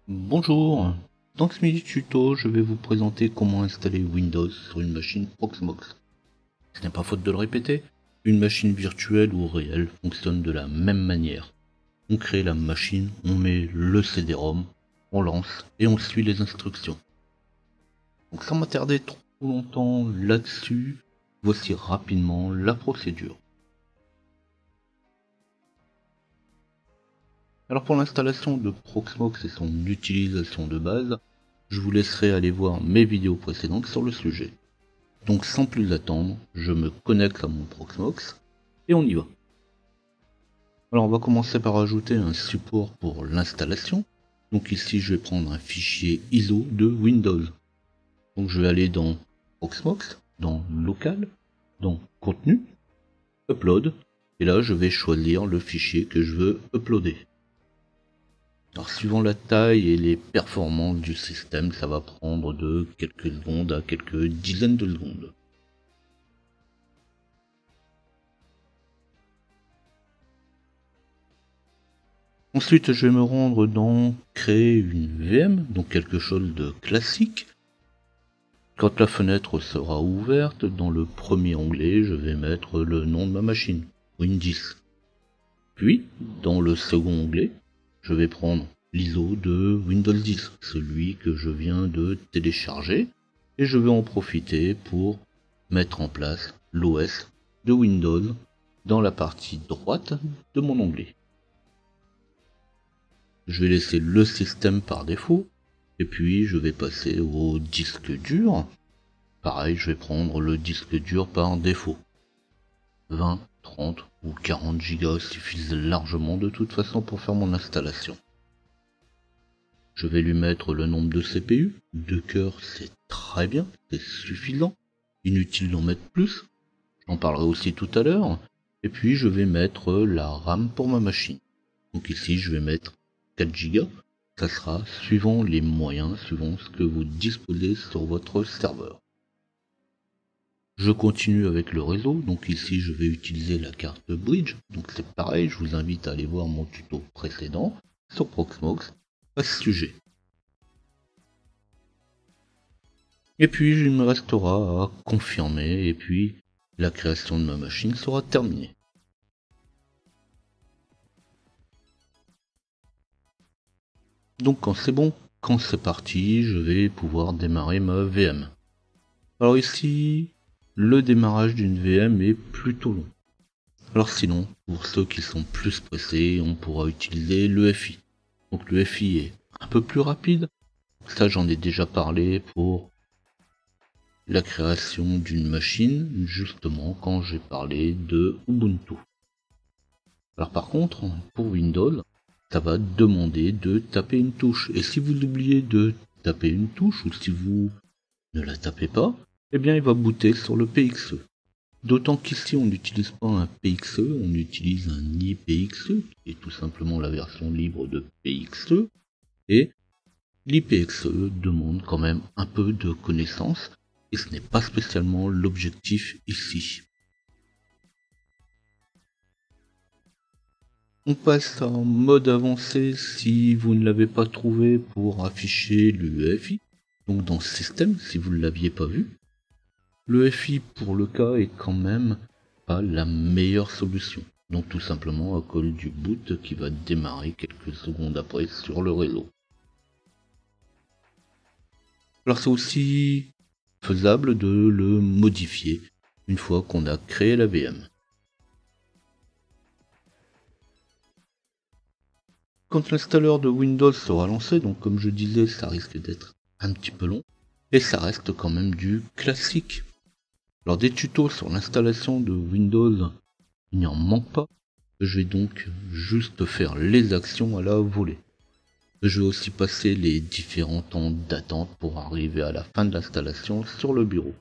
Bonjour, dans ce mini tuto, je vais vous présenter comment installer Windows sur une machine Proxmox. Ce n'est pas faute de le répéter, une machine virtuelle ou réelle fonctionne de la même manière. On crée la machine, on met le CD-ROM, on lance et on suit les instructions. Donc sans m'attarder trop longtemps là-dessus, voici rapidement la procédure. Alors pour l'installation de Proxmox et son utilisation de base, je vous laisserai aller voir mes vidéos précédentes sur le sujet. Donc sans plus attendre, je me connecte à mon Proxmox et on y va. Alors on va commencer par ajouter un support pour l'installation. Donc ici je vais prendre un fichier ISO de Windows. Donc je vais aller dans Proxmox, dans Local, dans Contenu, Upload, et là je vais choisir le fichier que je veux uploader. Alors suivant la taille et les performances du système, ça va prendre de quelques secondes à quelques dizaines de secondes. Ensuite, je vais me rendre dans créer une VM, donc quelque chose de classique. Quand la fenêtre sera ouverte, dans le premier onglet, je vais mettre le nom de ma machine, Win10. Puis, dans le second onglet, je vais prendre l'ISO de Windows 10, celui que je viens de télécharger, et je vais en profiter pour mettre en place l'OS de Windows dans la partie droite de mon onglet. Je vais laisser le système par défaut, et puis je vais passer au disque dur. Pareil, je vais prendre le disque dur par défaut. 20, 30 ou 40 Go suffisent largement de toute façon pour faire mon installation. Je vais lui mettre le nombre de CPU, 2 cœurs c'est très bien, c'est suffisant, inutile d'en mettre plus, j'en parlerai aussi tout à l'heure, et puis je vais mettre la RAM pour ma machine. Donc ici je vais mettre 4 Go, ça sera suivant les moyens, suivant ce que vous disposez sur votre serveur. Je continue avec le réseau, donc ici je vais utiliser la carte Bridge, donc c'est pareil, je vous invite à aller voir mon tuto précédent sur Proxmox à ce sujet. Et puis il me restera à confirmer, et puis la création de ma machine sera terminée. Donc quand c'est bon, quand c'est parti, je vais pouvoir démarrer ma VM. Alors ici, le démarrage d'une VM est plutôt long. Alors sinon, pour ceux qui sont plus pressés, on pourra utiliser l'EFI. Donc l'EFI est un peu plus rapide. Ça j'en ai déjà parlé pour la création d'une machine, justement quand j'ai parlé de Ubuntu. Alors par contre, pour Windows, ça va demander de taper une touche. Et si vous oubliez de taper une touche, ou si vous ne la tapez pas, eh bien il va booter sur le PXE. D'autant qu'ici on n'utilise pas un PXE, on utilise un IPXE, qui est tout simplement la version libre de PXE, et l'IPXE demande quand même un peu de connaissances, et ce n'est pas spécialement l'objectif ici. On passe en mode avancé si vous ne l'avez pas trouvé pour afficher l'UEFI, donc dans Système si vous ne l'aviez pas vu. L'EFI pour le cas est quand même pas la meilleure solution, donc tout simplement à cause du boot qui va démarrer quelques secondes après sur le réseau. Alors c'est aussi faisable de le modifier une fois qu'on a créé la VM. Quand l'installeur de Windows sera lancé, donc comme je disais, ça risque d'être un petit peu long, et ça reste quand même du classique. Alors des tutos sur l'installation de Windows, il n'y en manque pas. Je vais donc juste faire les actions à la volée. Je vais aussi passer les différents temps d'attente pour arriver à la fin de l'installation sur le bureau.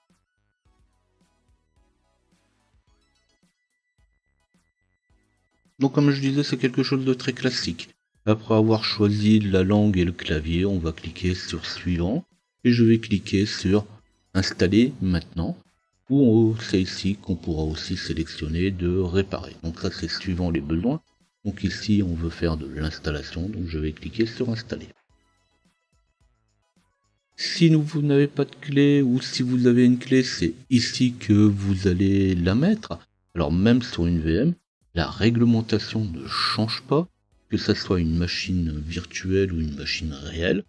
Donc comme je disais, c'est quelque chose de très classique. Après avoir choisi la langue et le clavier, on va cliquer sur suivant et je vais cliquer sur installer maintenant, ou c'est ici qu'on pourra aussi sélectionner de réparer. Donc ça c'est suivant les besoins. Donc ici on veut faire de l'installation, donc je vais cliquer sur installer. Si vous n'avez pas de clé ou si vous avez une clé, c'est ici que vous allez la mettre. Alors même sur une VM, la réglementation ne change pas, que ça soit une machine virtuelle ou une machine réelle.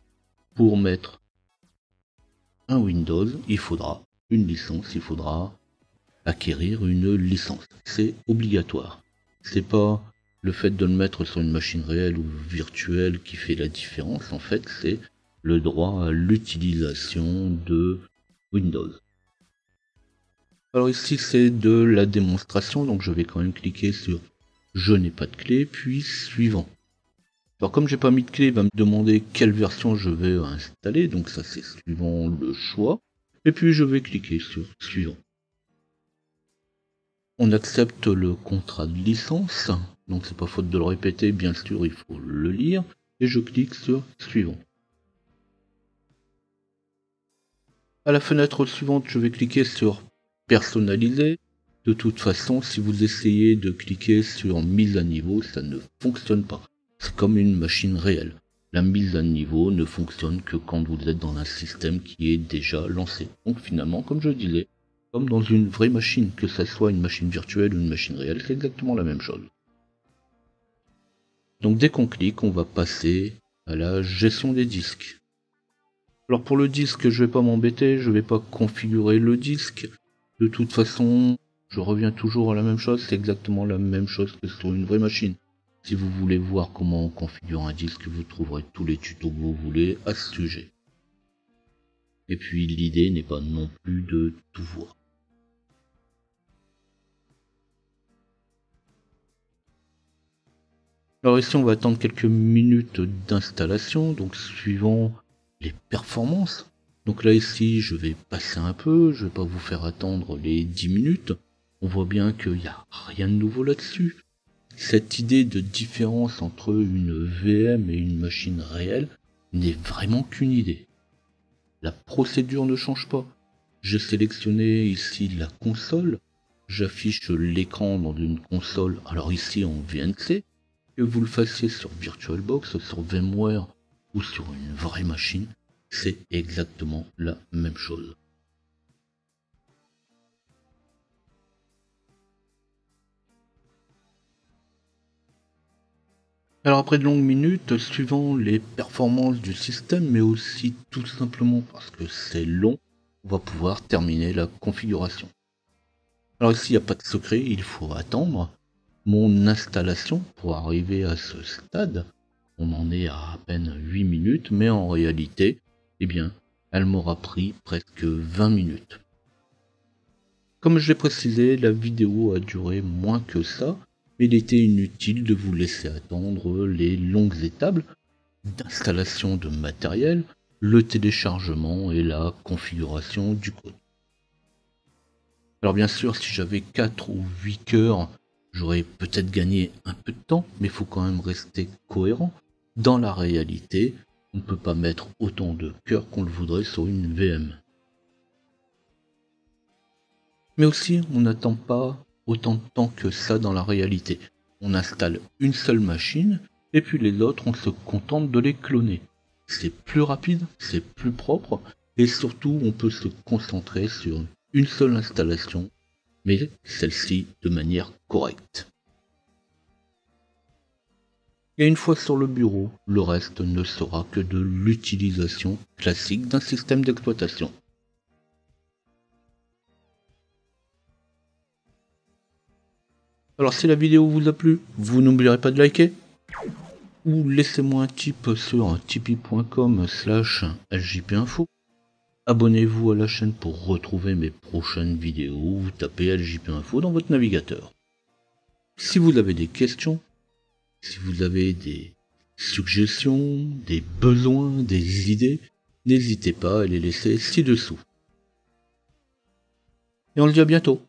Pour mettre un Windows, il faudra une licence, il faudra acquérir une licence. C'est obligatoire. C'est pas le fait de le mettre sur une machine réelle ou virtuelle qui fait la différence. En fait, c'est le droit à l'utilisation de Windows. Alors ici, c'est de la démonstration, donc je vais quand même cliquer sur « Je n'ai pas de clé », puis « Suivant ». Alors comme j'ai pas mis de clé, il va me demander quelle version je vais installer, donc ça c'est suivant le choix. Et puis je vais cliquer sur « Suivant ». On accepte le contrat de licence, donc c'est pas faute de le répéter, bien sûr il faut le lire, et je clique sur Suivant. À la fenêtre suivante, je vais cliquer sur Personnaliser. De toute façon, si vous essayez de cliquer sur Mise à niveau, ça ne fonctionne pas. C'est comme une machine réelle. La mise à niveau ne fonctionne que quand vous êtes dans un système qui est déjà lancé. Donc finalement, comme je disais, comme dans une vraie machine, que ça soit une machine virtuelle ou une machine réelle, c'est exactement la même chose. Donc dès qu'on clique, on va passer à la gestion des disques. Alors pour le disque, je vais pas m'embêter, je vais pas configurer le disque. De toute façon, je reviens toujours à la même chose, c'est exactement la même chose que sur une vraie machine. Si vous voulez voir comment on configure un disque, vous trouverez tous les tutos que vous voulez à ce sujet. Et puis l'idée n'est pas non plus de tout voir. Alors ici on va attendre quelques minutes d'installation, donc suivant les performances. Donc là ici je vais passer un peu, je vais pas vous faire attendre les 10 minutes. On voit bien qu'il n'y a rien de nouveau là-dessus. Cette idée de différence entre une VM et une machine réelle n'est vraiment qu'une idée. La procédure ne change pas. J'ai sélectionné ici la console, j'affiche l'écran dans une console, alors ici en VNC, que vous le fassiez sur VirtualBox, sur VMware ou sur une vraie machine, c'est exactement la même chose. Alors après de longues minutes, suivant les performances du système, mais aussi tout simplement parce que c'est long, on va pouvoir terminer la configuration. Alors ici, il n'y a pas de secret, il faut attendre mon installation pour arriver à ce stade. On en est à peine 8 minutes, mais en réalité, eh bien, elle m'aura pris presque 20 minutes. Comme je l'ai précisé, la vidéo a duré moins que ça, mais il était inutile de vous laisser attendre les longues étapes d'installation de matériel, le téléchargement et la configuration du code. Alors bien sûr, si j'avais 4 ou 8 cœurs, j'aurais peut-être gagné un peu de temps, mais il faut quand même rester cohérent. Dans la réalité, on ne peut pas mettre autant de cœurs qu'on le voudrait sur une VM. Mais aussi, on n'attend pas autant de temps que ça dans la réalité. On installe une seule machine, et puis les autres, on se contente de les cloner. C'est plus rapide, c'est plus propre, et surtout, on peut se concentrer sur une seule installation, mais celle-ci de manière correcte. Et une fois sur le bureau, le reste ne sera que de l'utilisation classique d'un système d'exploitation. Alors si la vidéo vous a plu, vous n'oublierez pas de liker, ou laissez-moi un tip sur tipeee.com/ljpinfo. Abonnez-vous à la chaîne pour retrouver mes prochaines vidéos, vous tapez ljpinfo dans votre navigateur. Si vous avez des questions, si vous avez des suggestions, des besoins, des idées, n'hésitez pas à les laisser ci-dessous. Et on se dit à bientôt.